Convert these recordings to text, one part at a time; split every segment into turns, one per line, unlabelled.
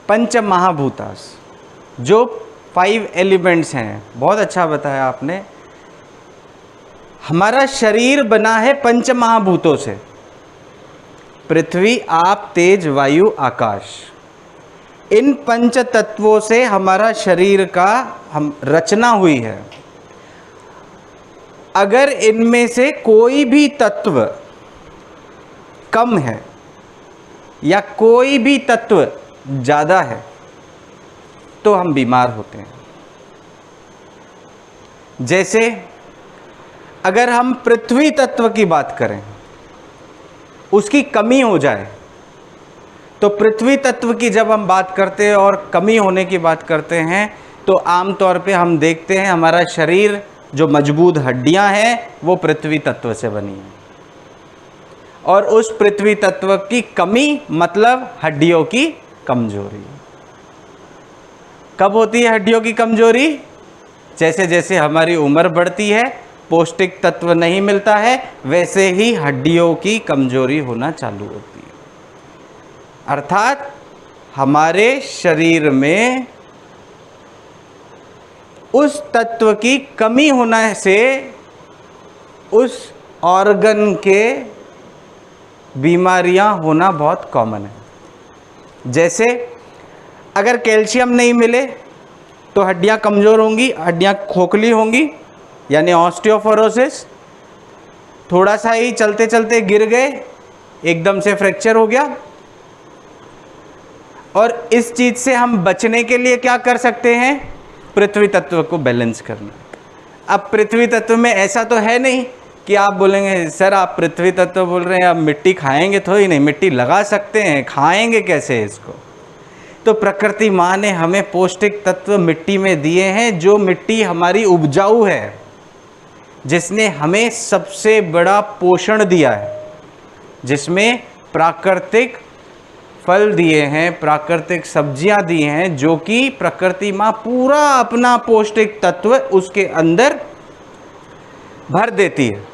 पंच महाभूतास, जो 5 एलिमेंट्स हैं। बहुत अच्छा बताया आपने। हमारा शरीर बना है पंच महाभूतों से, पृथ्वी, आप, तेज, वायु, आकाश। इन पंच तत्वों से हमारा शरीर का रचना हुई है। अगर इनमें से कोई भी तत्व कम है या कोई भी तत्व ज़्यादा है तो हम बीमार होते हैं। जैसे अगर हम पृथ्वी तत्व की बात करें, उसकी कमी हो जाए, तो पृथ्वी तत्व की जब हम बात करते हैं और कमी होने की बात करते हैं तो आमतौर पे हम देखते हैं हमारा शरीर, जो मजबूत हड्डियां हैं, वो पृथ्वी तत्व से बनी है। और उस पृथ्वी तत्व की कमी मतलब हड्डियों की कमजोरी। कब होती है हड्डियों की कमजोरी? जैसे जैसे हमारी उम्र बढ़ती है, पौष्टिक तत्व नहीं मिलता है, वैसे ही हड्डियों की कमजोरी होना चालू होती है। अर्थात हमारे शरीर में उस तत्व की कमी होने से उस ऑर्गन के बीमारियां होना बहुत कॉमन है। जैसे अगर कैल्शियम नहीं मिले तो हड्डियां कमज़ोर होंगी, हड्डियां खोखली होंगी, यानी ऑस्टियोपोरोसिस। थोड़ा सा ही चलते चलते गिर गए, एकदम से फ्रैक्चर हो गया। और इस चीज़ से हम बचने के लिए क्या कर सकते हैं? पृथ्वी तत्व को बैलेंस करना। अब पृथ्वी तत्व में ऐसा तो है नहीं कि आप बोलेंगे सर आप पृथ्वी तत्व बोल रहे हैं, आप मिट्टी खाएंगे थोड़ी नहीं, मिट्टी लगा सकते हैं, खाएंगे कैसे इसको? तो प्रकृति माँ ने हमें पौष्टिक तत्व मिट्टी में दिए हैं, जो मिट्टी हमारी उपजाऊ है, जिसने हमें सबसे बड़ा पोषण दिया है, जिसमें प्राकृतिक फल दिए हैं, प्राकृतिक सब्जियां दी हैं, जो कि प्रकृति माँ पूरा अपना पौष्टिक तत्व उसके अंदर भर देती है।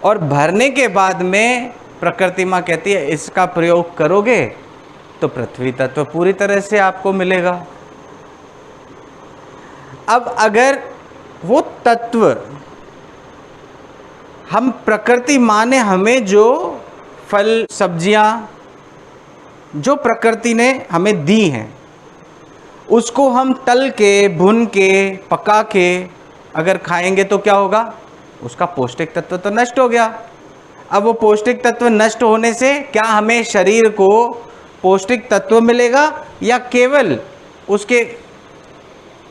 और भरने के बाद में प्रकृति माँ कहती है इसका प्रयोग करोगे तो पृथ्वी तत्व पूरी तरह से आपको मिलेगा। अब अगर वो तत्व हम प्रकृति माँ ने हमें जो फल सब्जियां जो प्रकृति ने हमें दी हैं, उसको हम तल के, भुन के, पका के अगर खाएंगे तो क्या होगा? उसका पौष्टिक तत्व तो नष्ट हो गया। अब वो पौष्टिक तत्व नष्ट होने से क्या हमें शरीर को पौष्टिक तत्व मिलेगा या केवल उसके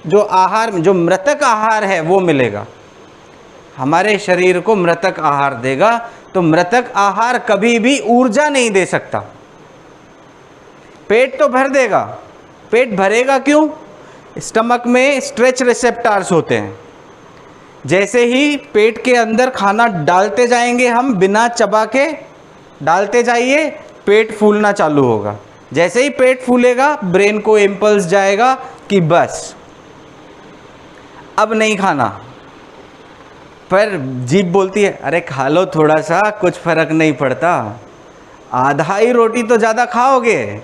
जो आहार, जो मृतक आहार है वो मिलेगा? हमारे शरीर को मृतक आहार देगा। तो मृतक आहार कभी भी ऊर्जा नहीं दे सकता। पेट तो भर देगा, पेट भरेगा क्यों? स्टमक में स्ट्रेच रिसेप्टर्स होते हैं। जैसे ही पेट के अंदर खाना डालते जाएंगे हम, बिना चबा के डालते जाइए, पेट फूलना चालू होगा। जैसे ही पेट फूलेगा, ब्रेन को इम्पल्स जाएगा कि बस अब नहीं खाना। पर जीभ बोलती है अरे खा लो थोड़ा सा, कुछ फर्क नहीं पड़ता, आधा ही रोटी तो ज़्यादा खाओगे।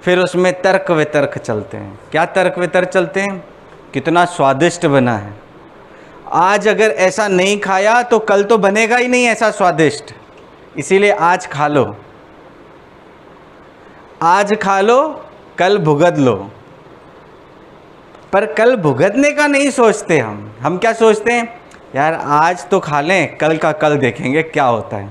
फिर उसमें तर्क वितर्क चलते हैं। क्या तर्क वितर्क चलते हैं? कितना स्वादिष्ट बना है, आज अगर ऐसा नहीं खाया तो कल तो बनेगा ही नहीं ऐसा स्वादिष्ट, इसीलिए आज खा लो, आज खा लो, कल भुगत लो। पर कल भुगतने का नहीं सोचते हम क्या सोचते हैं? यार आज तो खा लें, कल का कल देखेंगे क्या होता है।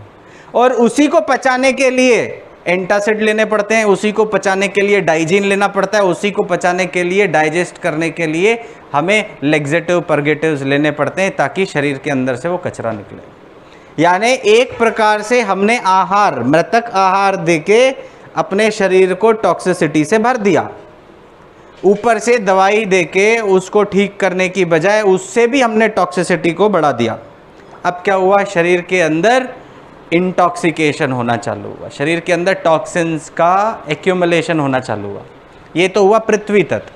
और उसी को पचाने के लिए एंटासिड लेने पड़ते हैं, उसी को पचाने के लिए डाइजीन लेना पड़ता है, उसी को पचाने के लिए, डाइजेस्ट करने के लिए हमें लेग्जेटिव परगेटिव्स लेने पड़ते हैं, ताकि शरीर के अंदर से वो कचरा निकले। यानी एक प्रकार से हमने आहार, मृतक आहार देके अपने शरीर को टॉक्सिसिटी से भर दिया। ऊपर से दवाई देके उसको ठीक करने की बजाय उससे भी हमने टॉक्सिसिटी को बढ़ा दिया। अब क्या हुआ? शरीर के अंदर इंटॉक्सिकेशन होना चालू हुआ, शरीर के अंदर टॉक्सिन्स का एक्यूमुलेशन होना चालू हुआ। ये तो हुआ पृथ्वी तत्व।